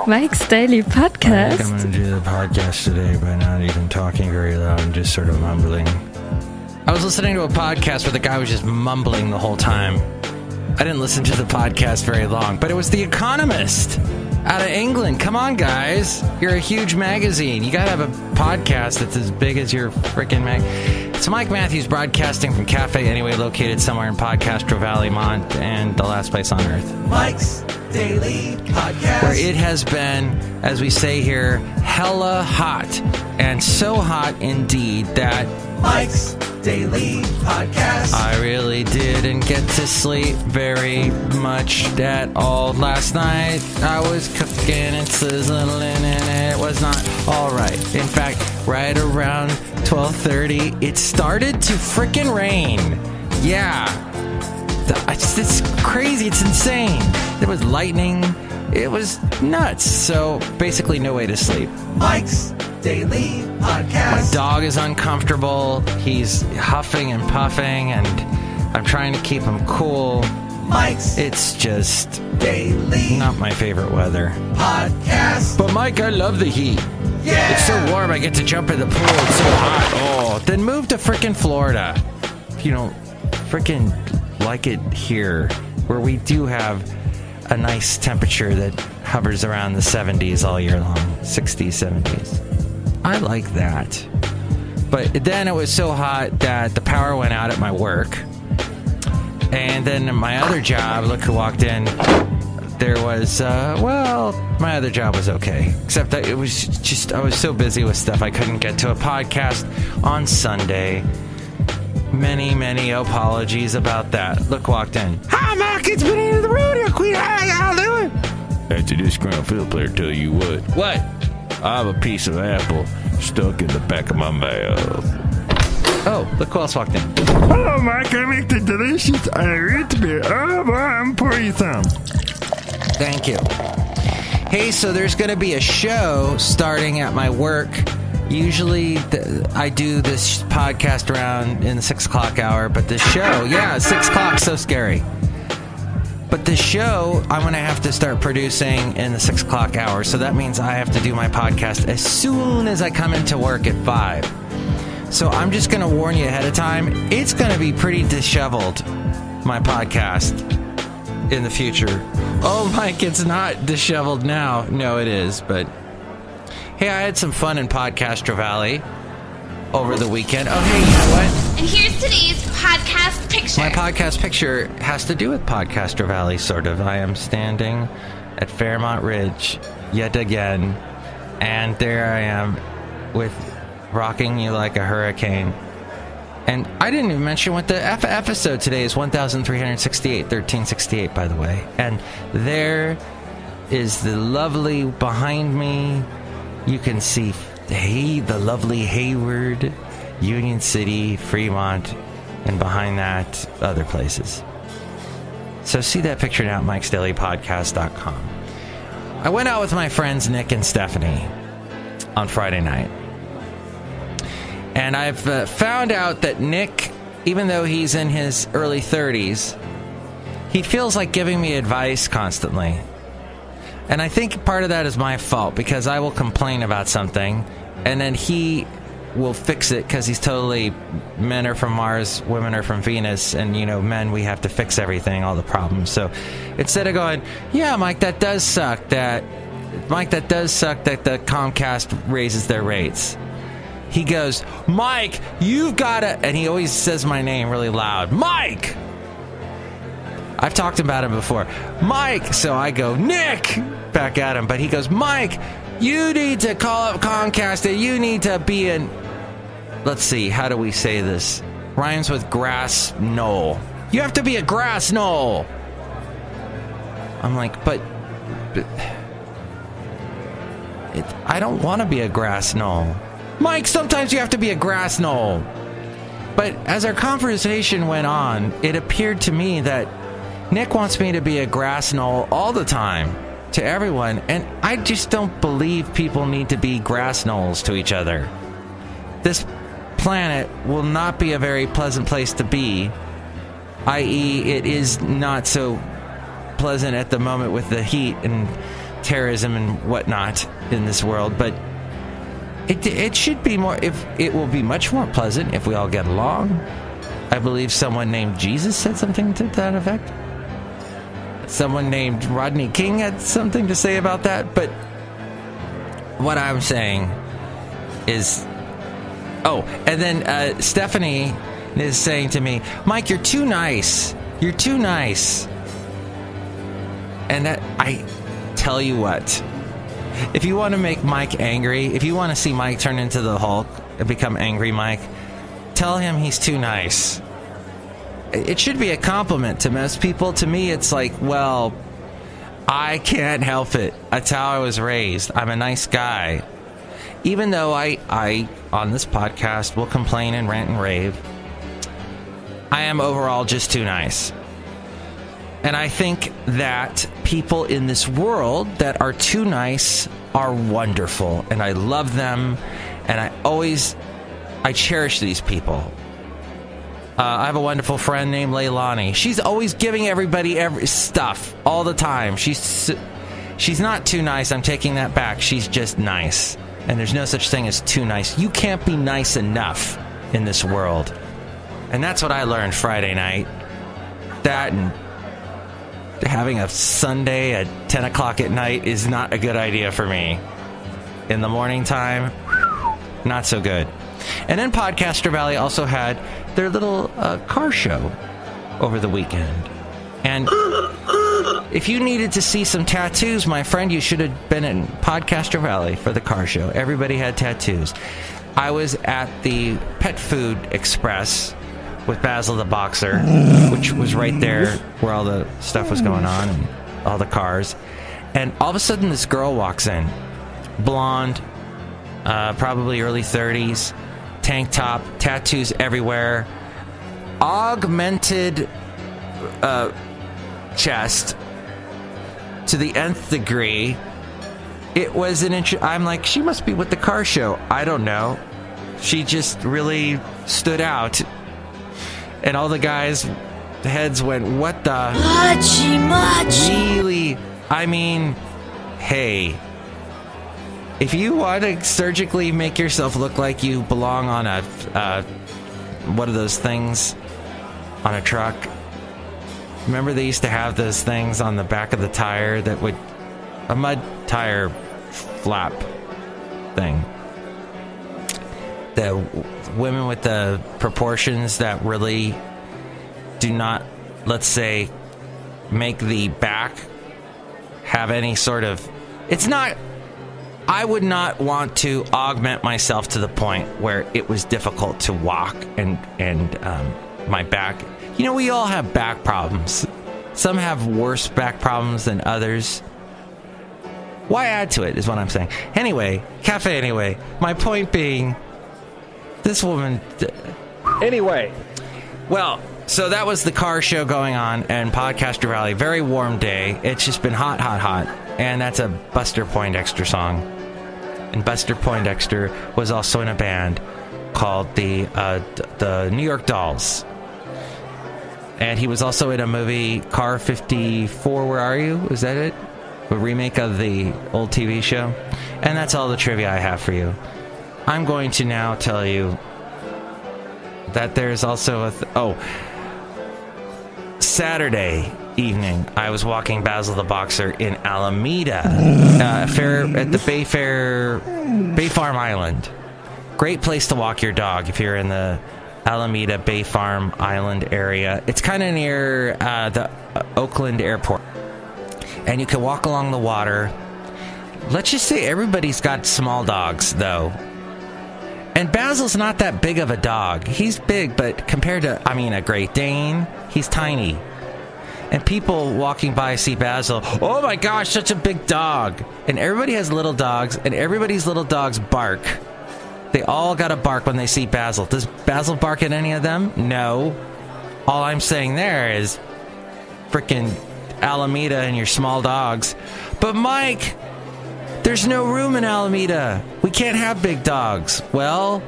Mike's Daily Podcast. I think I'm going to do the podcast today by not even talking very loud and just sort of mumbling. I was listening to a podcast where the guy was just mumbling the whole time. I didn't listen to the podcast very long, but it was The Economist out of England. Come on, guys. You're a huge magazine. You got to have a podcast that's as big as your freaking mag. It's Mike Matthews broadcasting from Cafe Anyway, located somewhere in Podcastro Valley, Mont, and the last place on earth. Mike's Daily Podcast. Where it has been, as we say here, hella hot. And so hot indeed that Mike's Daily Podcast. I really didn't get to sleep very much at all last night. I was cooking and sizzling and it was not all right. In fact, right around 12:30, it started to frickin' rain. Yeah. It's crazy. It's insane. There was lightning. It was nuts. So basically no way to sleep. Mike's Daily Podcast. My dog is uncomfortable. He's huffing and puffing, and I'm trying to keep him cool. Mike's It's just Daily not my favorite weather. Podcast. But Mike, I love the heat. Yeah. It's so warm, I get to jump in the pool. It's so hot. Oh, then move to frickin' Florida. If you don't frickin' like it here, where we do have a nice temperature that hovers around the 70s all year long. 60s, 70s. I like that. But then it was so hot that the power went out at my work. And then my other job, look who walked in. There was, my other job was okay. Except that it was just, I was so busy with stuff I couldn't get to a podcast on Sunday. Many, many apologies about that. Look, walked in. Hi, Mike, it's Benita the Rodeo Queen. How y'all doing? That's a disgruntled fiddle player, tell you what. What? I have a piece of apple stuck in the back of my mouth. Oh, look who else walked in. Hello, Mike. I make the delicious root beer. Oh, boy, I'm pouring you some. Thank you. Hey, so there's going to be a show starting at my work. Usually I do this podcast around in the 6 o'clock hour, but the show, 6 o'clock, so scary. But the show, I'm going to have to start producing in the 6 o'clock hour, so that means I have to do my podcast as soon as I come into work at 5. So I'm just going to warn you ahead of time, it's going to be pretty disheveled, my podcast, in the future. Oh, Mike, it's not disheveled now. No, it is, but... Hey, I had some fun in Podcastro Valley over the weekend. Oh, hey, you know what? And here's today's podcast picture. My podcast picture has to do with Podcastro Valley, sort of. I am standing at Fairmont Ridge yet again, and there I am with rocking you like a hurricane. And I didn't even mention what the episode today is, 1368, by the way. And there is the lovely behind me. You can see the lovely Hayward, Union City, Fremont, and behind that, other places. So see that picture now at MIKEs-DAILY-PODCAST-1368-Disheveled. I went out with my friends Nick and Stephanie on Friday night. And I've found out that Nick, even though he's in his early 30s, he feels like giving me advice constantly. And I think part of that is my fault, because I will complain about something, and then he will fix it, because he's totally, men are from Mars, women are from Venus, and, men, we have to fix everything, all the problems. So instead of going, yeah, Mike, that does suck that the Comcast raises their rates, he goes, Mike, you've got to, and he always says my name really loud, Mike! I've talked about him before. Mike! So I go, Nick! Back at him. But he goes, Mike, you need to call up Comcast and you need to be in... Let's see, how do we say this? Rhymes with grass knoll. You have to be a grass knoll! I'm like, but I don't want to be a grass knoll. Mike, sometimes you have to be a grass knoll. But as our conversation went on, it appeared to me that Nick wants me to be a grass knoll all the time to everyone, and I just don't believe people need to be grass knolls to each other. This planet will not be a very pleasant place to be, i.e. it is not so pleasant at the moment with the heat and terrorism and whatnot in this world, but it should be more, if it will be much more pleasant if we all get along. I believe someone named Jesus said something to that effect. Someone named Rodney King had something to say about that, but what I'm saying is, and then Stephanie is saying to me, Mike, you're too nice. You're too nice. And that, I tell you what, if you want to make Mike angry, if you want to see Mike turn into the Hulk and become angry Mike, tell him he's too nice. It should be a compliment to most people. To me, it's like, well, I can't help it. That's how I was raised. I'm a nice guy. Even though I on this podcast, will complain and rant and rave, I am overall just too nice. And I think that people in this world that are too nice are wonderful. And I love them. And I cherish these people. I have a wonderful friend named Leilani. She's always giving everybody stuff all the time. She's not too nice. I'm taking that back. She's just nice. And there's no such thing as too nice. You can't be nice enough in this world. And that's what I learned Friday night. That and having a Sunday at 10 o'clock at night is not a good idea for me. In the morning time, not so good. And then Podcaster Valley also had their little car show over the weekend. And if you needed to see some tattoos, my friend, you should have been in Podcaster Valley for the car show. Everybody had tattoos. I was at the Pet Food Express with Basil the Boxer, which was right there where all the stuff was going on and all the cars. And all of a sudden this girl walks in. Blonde, probably early 30s, tank top, tattoos everywhere, augmented chest to the nth degree. It was I'm like, she must be with the car show. I don't know. She just really stood out. And all the guys' heads went, what the? Machi. Really? I mean, hey. If you want to surgically make yourself look like you belong on a, what are those things on a truck? Remember they used to have those things on the back of the tire that would, a mud tire flap thing. The women with the proportions that really do not, let's say, make the back have any sort of, it's not, I would not want to augment myself to the point where it was difficult to walk and my back. You know, we all have back problems. Some have worse back problems than others. Why add to it is what I'm saying. Anyway, cafe anyway. My point being, this woman... Anyway. Well, so that was the car show going on and Podcaster Valley. Very warm day. It's just been hot, hot, hot. And that's a Buster Poindexter song. And Buster Poindexter was also in a band called the New York Dolls. And he was also in a movie, Car 54, Where Are You? Is that it? A remake of the old TV show. And that's all the trivia I have for you. I'm going to now tell you that there's also Saturday evening, I was walking Basil the Boxer in Alameda, at the Bay Farm Island. Great place to walk your dog if you're in the Alameda Bay Farm Island area. It's kind of near the Oakland Airport. And you can walk along the water. Let's just say everybody's got small dogs, though. And Basil's not that big of a dog. He's big, but compared to, a Great Dane, he's tiny. And people walking by see Basil, oh my gosh, such a big dog. And everybody has little dogs, and everybody's little dogs bark. They all gotta bark when they see Basil. Does Basil bark at any of them? No. All I'm saying there is frickin' Alameda and your small dogs. But Mike, there's no room in Alameda. We can't have big dogs. Well,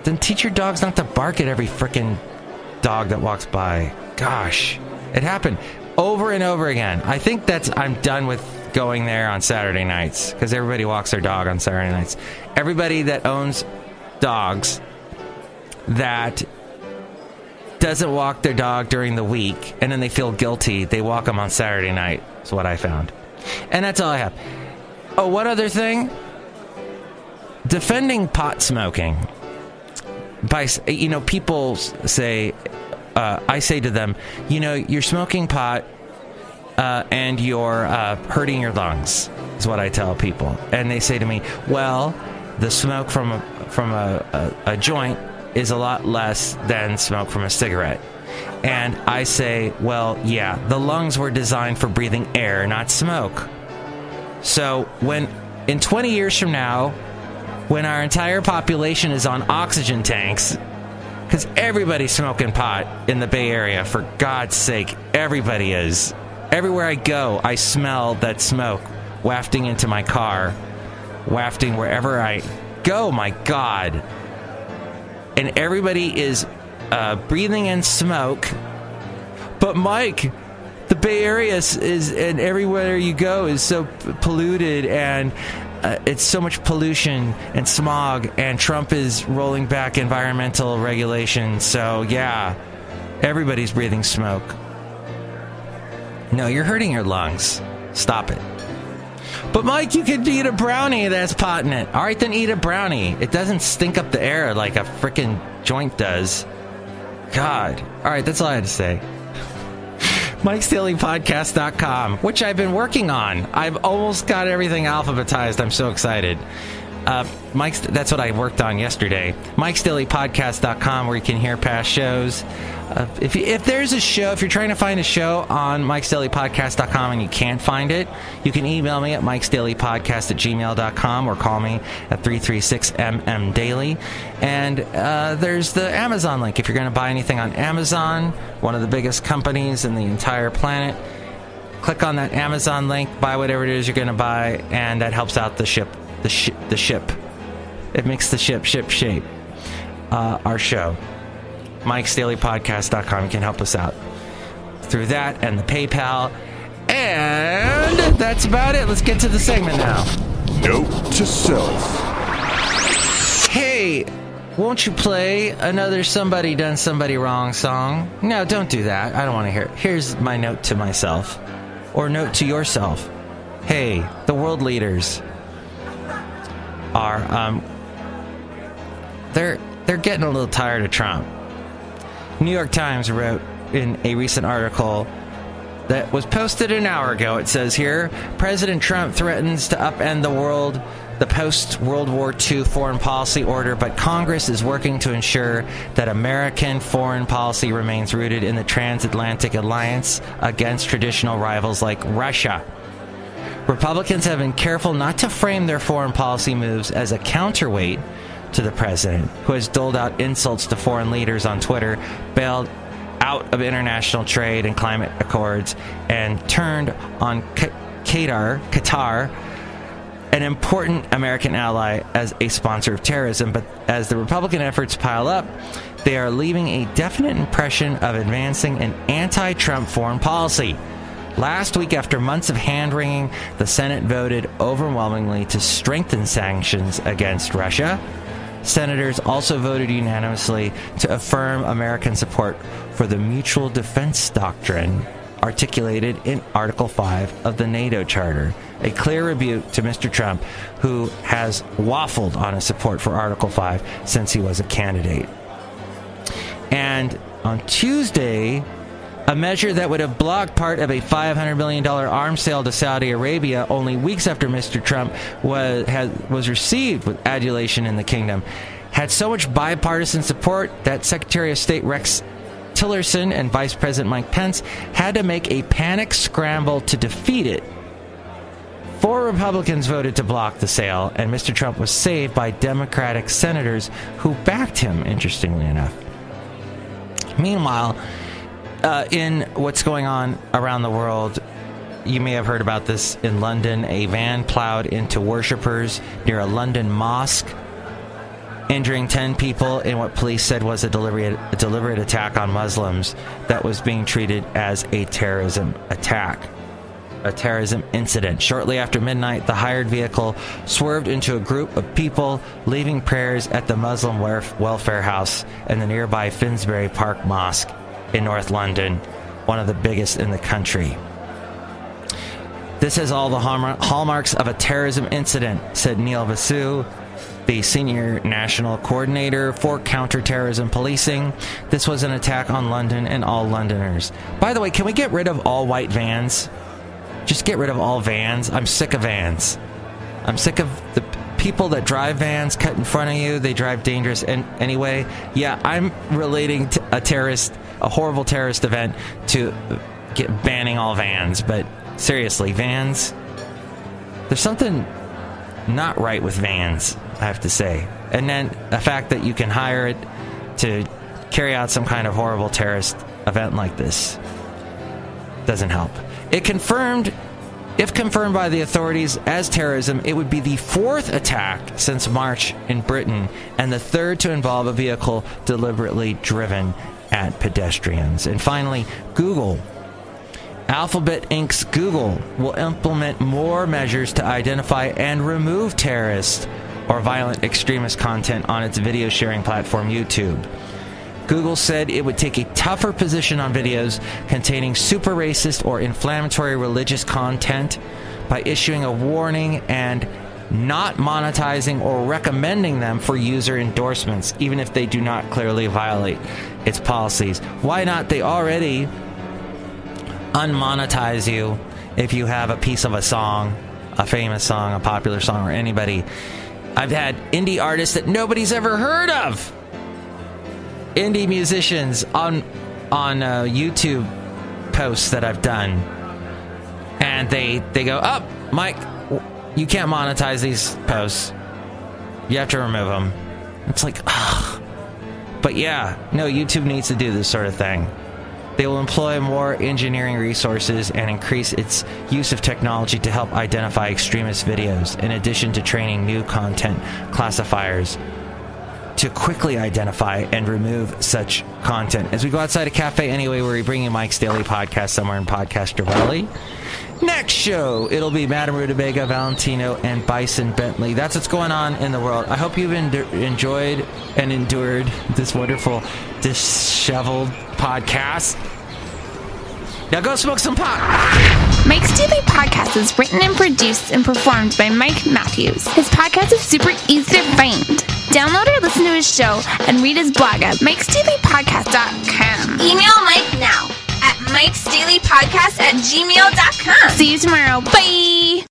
then teach your dogs not to bark at every frickin' dog that walks by. Gosh, it happened. over and over again. I think I'm done with going there on Saturday nights because everybody walks their dog on Saturday nights. Everybody that owns dogs that doesn't walk their dog during the week and then they feel guilty, they walk them on Saturday night, is what I found. And that's all I have. Oh, one other thing. Defending pot smoking. People say, I say to them, you're smoking pot and you're hurting your lungs, is what I tell people. And they say to me, well, the smoke from a joint is a lot less than smoke from a cigarette. And I say, well, yeah, the lungs were designed for breathing air, not smoke. So in 20 years from now, when our entire population is on oxygen tanks, because everybody's smoking pot in the Bay Area, for God's sake, everybody is. Everywhere I go, I smell that smoke wafting into my car, wafting wherever I go, my God. And everybody is breathing in smoke. But Mike, the Bay Area is, and everywhere you go is so polluted, and it's so much pollution and smog, and Trump is rolling back environmental regulations. So yeah, everybody's breathing smoke. No, you're hurting your lungs. Stop it. But Mike, you could eat a brownie that has pot in it. All right, then eat a brownie. It doesn't stink up the air like a freaking joint does. God. All right, that's all I had to say. MIKEs-DAILY-PODCAST.com, which I've been working on. I've almost got everything alphabetized. I'm so excited. That's what I worked on yesterday. MIKEs-DAILY-PODCAST.com, where you can hear past shows. If there's a show, if you're trying to find a show on MIKEs-DAILY-PODCAST.com and you can't find it, you can email me at MIKEs-DAILY-PODCAST@gmail.com or call me at 336-MM-DAILY. And there's the Amazon link. If you're going to buy anything on Amazon, one of the biggest companies in the entire planet, click on that Amazon link, buy whatever it is you're going to buy, and that helps out the ship. The ship. It makes the ship shape. Our show. MIKEs-DAILY-PODCAST.com. You can help us out through that and the PayPal. And that's about it. Let's get to the segment now. Note to self. Hey, won't you play another Somebody Done Somebody Wrong song? No, don't do that. I don't want to hear it. Here's my note to myself. Or note to yourself. Hey, the world leaders are, they're getting a little tired of Trump. New York Times wrote in a recent article that was posted an hour ago. It says here, President Trump threatens to upend the post-World War II foreign policy order, but Congress is working to ensure that American foreign policy remains rooted in the transatlantic alliance against traditional rivals like Russia. Republicans have been careful not to frame their foreign policy moves as a counterweight to the president, who has doled out insults to foreign leaders on Twitter, bailed out of international trade and climate accords, and turned on Qatar, an important American ally, as a sponsor of terrorism. But as the Republican efforts pile up, they are leaving a definite impression of advancing an anti-Trump foreign policy. Last week, after months of hand-wringing, the Senate voted overwhelmingly to strengthen sanctions against Russia. Senators also voted unanimously to affirm American support for the mutual defense doctrine articulated in Article 5 of the NATO Charter, a clear rebuke to Mr. Trump, who has waffled on his support for Article 5 since he was a candidate. And on Tuesday, a measure that would have blocked part of a $500 million arms sale to Saudi Arabia only weeks after Mr. Trump was received with adulation in the kingdom, had so much bipartisan support that Secretary of State Rex Tillerson and Vice President Mike Pence had to make a panic scramble to defeat it. 4 Republicans voted to block the sale, and Mr. Trump was saved by Democratic senators who backed him, interestingly enough. Meanwhile, in what's going on around the world, you may have heard about this in London. A van plowed into worshippers near a London mosque. injuring 10 people in what police said was a deliberate attack on Muslims that was being treated as a terrorism attack. A terrorism incident. Shortly after midnight, the hired vehicle swerved into a group of people leaving prayers at the Muslim Welfare House and the nearby Finsbury Park Mosque in North London, one of the biggest in the country. This has all the hallmarks of a terrorism incident, said Neil Vasu, the senior national coordinator for counter-terrorism policing. This was an attack on London and all Londoners. By the way, can we get rid of all white vans? Just get rid of all vans. I'm sick of vans. I'm sick of the people that drive vans, cut in front of you. They drive dangerous anyway. Yeah, I'm relating to a horrible terrorist event to banning all vans. But seriously, vans, there's something not right with vans, I have to say. And then the fact that you can hire it to carry out some kind of horrible terrorist event like this doesn't help. If confirmed by the authorities as terrorism, it would be the fourth attack since March in Britain and the third to involve a vehicle deliberately driven at pedestrians. And finally, Google. Alphabet Inc.'s Google will implement more measures to identify and remove terrorist or violent extremist content on its video sharing platform, YouTube. Google said it would take a tougher position on videos containing super racist or inflammatory religious content by issuing a warning and not monetizing or recommending them for user endorsements, even if they do not clearly violate its policies. Why not? They already unmonetize you if you have a piece of a song, a famous song, a popular song, or anybody. I've had indie artists that nobody's ever heard of. Indie musicians on YouTube posts that I've done, and they go, "Oh, Mike, you can't monetize these posts. You have to remove them." It's like, ugh. But yeah, no, YouTube needs to do this sort of thing. They will employ more engineering resources and increase its use of technology to help identify extremist videos, in addition to training new content classifiers to quickly identify and remove such content. As we go outside a cafe anyway, we're bringing Mike's Daily Podcast somewhere in Podcaster Valley. Next show, it'll be Madame Rootabega, Valentino, and Bison Bentley. That's what's going on in the world. I hope you've enjoyed and endured this wonderful Disheveled podcast. Now go smoke some pot. Mike's Daily Podcast is written and produced and performed by Mike Matthews. His podcast is super easy to find. Download or listen to his show and read his blog at MIKEs-DAILY-PODCAST.com. Email Mike now at MIKEs-DAILY-PODCAST@gmail.com. See you tomorrow. Bye!